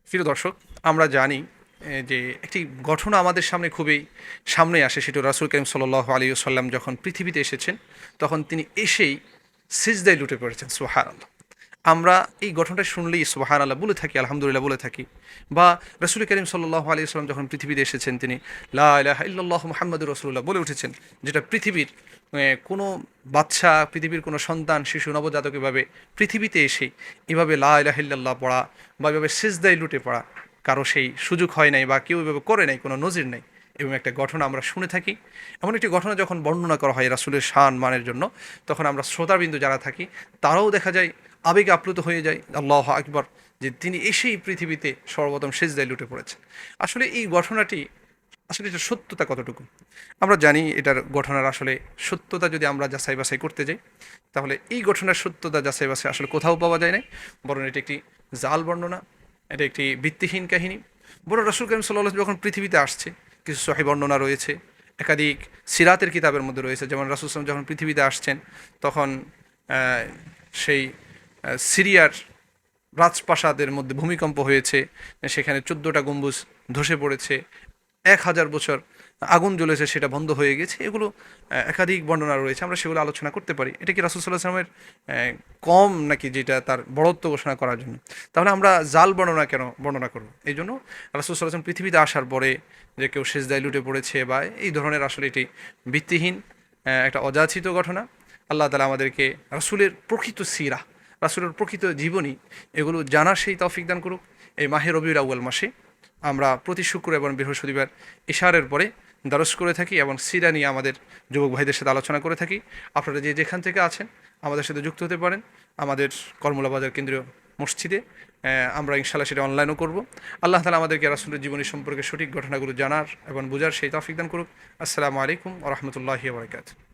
প্রিয় দর্শক, আমরা জানি যে একটি ঘটনা আমাদের সামনে খুবই সামনে আসে। সেটা রাসূল করিম সাল্লাল্লাহু আলাইহি ওয়াসাল্লাম যখন পৃথিবীতে এসেছেন, তখন তিনি এসেই সিজদায় লুটে পড়েছেন। সুবহানাল্লাহ। আমরা এই ঘটনাটা শুনলেই সুবহানাল্লাহ বলে থাকি, আলহামদুলিল্লাহ বলে থাকি। বা রাসূল করিম সাল্লাল্লাহু আলাইহি ওয়াসাল্লাম যখন পৃথিবীতে এসেছেন, তিনি লা ইলাহা ইল্লাল্লাহু মুহাম্মাদুর রাসূলুল্লাহ বলে উঠেছেন, যেটা পৃথিবীর কোনো বাচ্চা, পৃথিবীর কোনো সন্তান, শিশু, নবজাতক এভাবে পৃথিবীতে এসেই এভাবে লা ইলাহা ইল্লাল্লাহ পড়া বা এভাবে সিজদায় লুটে পড়া কারো সেই সুযোগ হয় নাই, বা কেউ এভাবে করে নাই, কোনো নজির নেই। এবং একটা ঘটনা আমরা শুনে থাকি। এমন একটি ঘটনা যখন বর্ণনা করা হয় রাসূলের শান মানের জন্য, তখন আমরা শ্রোতাবিন্দু যারা থাকি তারাও দেখা যায় আবেগে আপ্লুত হয়ে যায়, আল্লাহু আকবার, যে তিনি এসেই পৃথিবীতে সর্বপ্রথম সিজদায় লুটে পড়েছেন। আসলে এই ঘটনাটি আসলে এটার সত্যতা কতটুকু আমরা জানি। এটার ঘটনার আসলে সত্যতা যদি আমরা যাচাই বাছাই করতে যাই, তাহলে এই ঘটনার সত্যতা যাচাই বাছাই আসলে কোথাও পাওয়া যায় না, বরং এটি একটি জাল বর্ণনা, এটা একটি ভিত্তিহীন কাহিনী। বড় রাসূল করিম সাল্লাল্লাহু আলাইহি ওয়াসাল্লাম যখন পৃথিবীতে আসছে, কিছু সহিহ বর্ণনা রয়েছে, একাধিক সিরাতের কিতাবের মধ্যে রয়েছে। যেমন রাসূল সাল্লাল্লাহু আলাইহি ওয়াসাল্লাম যখন পৃথিবীতে আসছেন, তখন সেই সিরিয়ার রাজপ্রাসাদের মধ্যে ভূমিকম্প হয়েছে, সেখানে ১৪টা গম্বুজ ধসে পড়েছে, ১,০০০ বছর আগুন জ্বলেছে, সেটা বন্ধ হয়ে গেছে। এগুলো একাধিক বর্ণনা রয়েছে, আমরা সেগুলো আলোচনা করতে পারি। এটা কি রাসূল সাল্লাল্লাহু আলাইহি ওয়াসাল্লামের কম নাকি যেটা তার বড়ত্ব ঘোষণা করার জন্য? তাহলে আমরা জাল বর্ণনা কেন বর্ণনা করব? এই জন্য রাসূল সাল্লাল্লাহু আলাইহি ওয়াসাল্লাম পৃথিবীতে আসার পরে যে কেউ সিজদায় লুটে পড়েছে বা এই ধরনের, আসলে এটি ভিত্তিহীন একটা অযাচিত ঘটনা। আল্লাহ তাআলা আমাদেরকে রাসূলের প্রকৃত সিরা, রাসূলের প্রকৃত জীবনী, এগুলো জানার সেই তৌফিক দান করুক। এই মাহে রবিউল আউয়াল মাসে আমরা প্রতি শুক্র এবং বৃহস্পতিবার ইশারের পরে দারস করে থাকি এবং সিরা নিয়ে আমাদের যুবক ভাইদের সাথে আলোচনা করে থাকি। আপনারা যে যেখান থেকে আছেন আমাদের সাথে যুক্ত হতে পারেন আমাদের কর্মলা বাজার কেন্দ্রীয় মসজিদে। আমরা ইনশাআল্লাহ সেটা অনলাইনও করব। আল্লাহ তাআলা আমাদেরকে রাসূলের জীবনী সম্পর্কে সঠিক ঘটনাগুলো জানার এবং বোঝার সেই তৌফিক দান করুক। আসসালামু আলাইকুম ওয়া রাহমাতুল্লাহি ওয়া বারাকাতুহু।